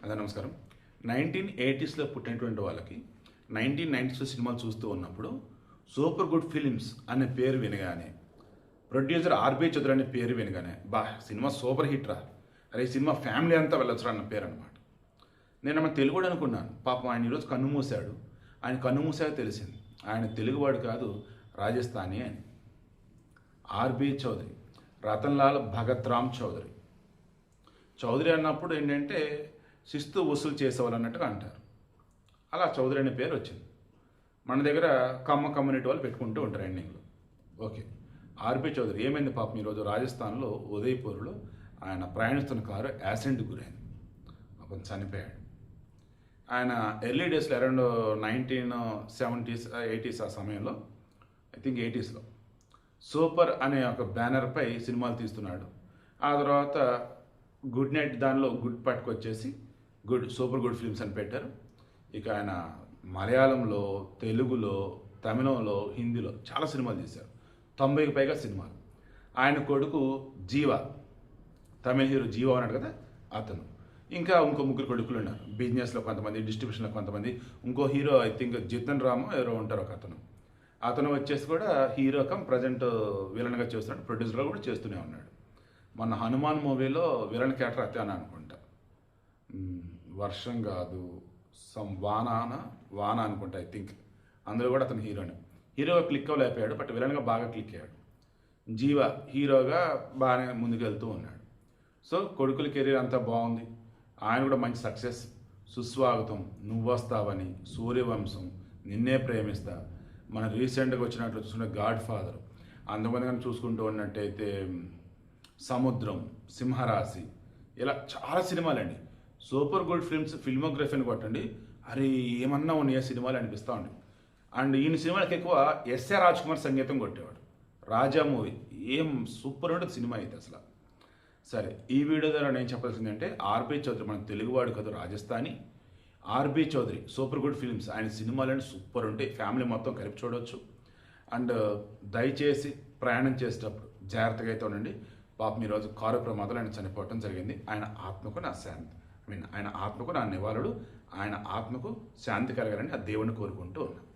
అందరూ నమస్కారం. 1980స్లో పుట్టినటువంటి వాళ్ళకి 1990స్లో సినిమాలు చూస్తూ ఉన్నప్పుడు సూపర్ గుడ్ ఫిలిమ్స్ అనే పేరు వినగానే, ప్రొడ్యూసర్ ఆర్బీ చౌదరి అనే పేరు వినగానే సినిమా సూపర్ హిట్ రా, అరే ఈ సినిమా ఫ్యామిలీ అంతా వెళ్ళొచ్చురా అన్న పేరు అనమాట. నేను మన తెలుగుడు అనుకున్నాను. పాపం ఆయన ఈరోజు కన్ను మూశాడు. ఆయన కన్ను మూసాక తెలిసింది ఆయన తెలుగువాడు కాదు, రాజస్థానీ అని. ఆర్బీ చౌదరి, రతన్లాల్ భగత్ రామ్ చౌదరి. చౌదరి అన్నప్పుడు ఏంటంటే శిస్తు వసూలు చేసేవాళ్ళు అన్నట్టుగా అంటారు. అలా చౌదరి అనే పేరు వచ్చింది. మన దగ్గర కమ్యూనిటీ వాళ్ళు పెట్టుకుంటూ ఉంటారు ఎండింగ్లో. ఓకే, ఆర్బీ చౌదరి ఏమైంది పాపం ఈరోజు రాజస్థాన్లో ఉదయ్పూర్లో ఆయన ప్రయాణిస్తున్న కారు యాక్సిడెంట్కి గురైంది. పాపం చనిపోయాడు. ఆయన ఎర్లీ డేస్లో అరౌండ్ 1970s 80s ఆ సమయంలో, ఐ థింక్ 80sలో సూపర్ అనే ఒక బ్యానర్పై సినిమాలు తీస్తున్నాడు. ఆ తర్వాత గుడ్ నైట్ దానిలో గుడ్ పట్టుకొచ్చేసి సూపర్ గుడ్ ఫిల్మ్స్ అని పెట్టారు. ఇక ఆయన మలయాళంలో, తెలుగులో, తమిళంలో, హిందీలో చాలా సినిమాలు తీశారు. 90కి పైగా సినిమాలు. ఆయన కొడుకు జీవా, తమిళ హీరో జీవా ఉన్నాడు కదా అతను. ఇంకా ఇంకో ముగ్గురు కొడుకులు ఉన్నారు. బిజినెస్లో కొంతమంది, డిస్ట్రిబ్యూషన్లో కొంతమంది. ఇంకో hero I think Jitan Ram ఎవరో ఉంటారు ఒక అతను వచ్చేసి కూడా హీరో ప్రజెంట్ విలన్గా చేస్తున్నాడు. ప్రొడ్యూసర్గా కూడా చేస్తూనే ఉన్నాడు. మొన్న హనుమాన్ మూవీలో విలన్ క్యారెక్టర్ అతను అనుకుంటా, వర్షం కాదు వాన అనుకుంటా ఐ థింక్. అందులో కూడా అతను హీరోగా క్లిక్ అవ్వలేకపోయాడు, బట్ విలన్గా బాగా క్లిక్ అయ్యాడు. జీవా హీరోగా బాగానే ముందుకెళ్తూ ఉన్నాడు. సో కొడుకుల కెరీర్ అంతా బాగుంది. ఆయన కూడా మంచి సక్సెస్. సుస్వాగతం, నువ్వొస్తావని, సూర్యవంశం, నిన్నే ప్రేమిస్తా, మన రీసెంట్గా వచ్చినట్లు చూసుకుంటే గాడ్ ఫాదర్, అంతమందిగా చూసుకుంటూ ఉన్నట్టయితే సముద్రం, సింహరాశి, ఇలా చాలా సినిమాలండి. సూపర్ గుడ్ ఫిల్మ్స్ ఫిల్మోగ్రఫీని కొట్టండి, అరే ఏమన్నా ఉన్నాయి సినిమాలు అనిపిస్తూ ఉండే. అండ్ ఈయన సినిమాలకు ఎక్కువ ఎస్ఏ రాజ్ కుమార్ సంగీతం కొట్టేవాడు. రాజా మూవీ ఏం సూపర్ ఉంటుంది సినిమా అయితే అసలు. సరే, ఈ వీడియో ద్వారా నేను చెప్పాల్సింది అంటే ఆర్బీ చౌదరి మన తెలుగువాడు కదా, Rajasthani. RB Chowdary super good films, ఆయన సినిమాలని సూపర్ ఉంటాయి, ఫ్యామిలీ మొత్తం కలిపి చూడవచ్చు. అండ్ దయచేసి ప్రయాణం చేసేటప్పుడు జాగ్రత్తగా అయితే ఉండండి. పాపం ఈరోజు కారు ప్రమాదాలు ఆయన చనిపోవటం జరిగింది. ఆయన ఆత్మకు నా శాంతి, ఆయన ఆత్మకు నా నివాళుడు, ఆయన ఆత్మకు శాంతి కలగాలని ఆ దేవుడిని కోరుకుంటూ ఉన్నాను.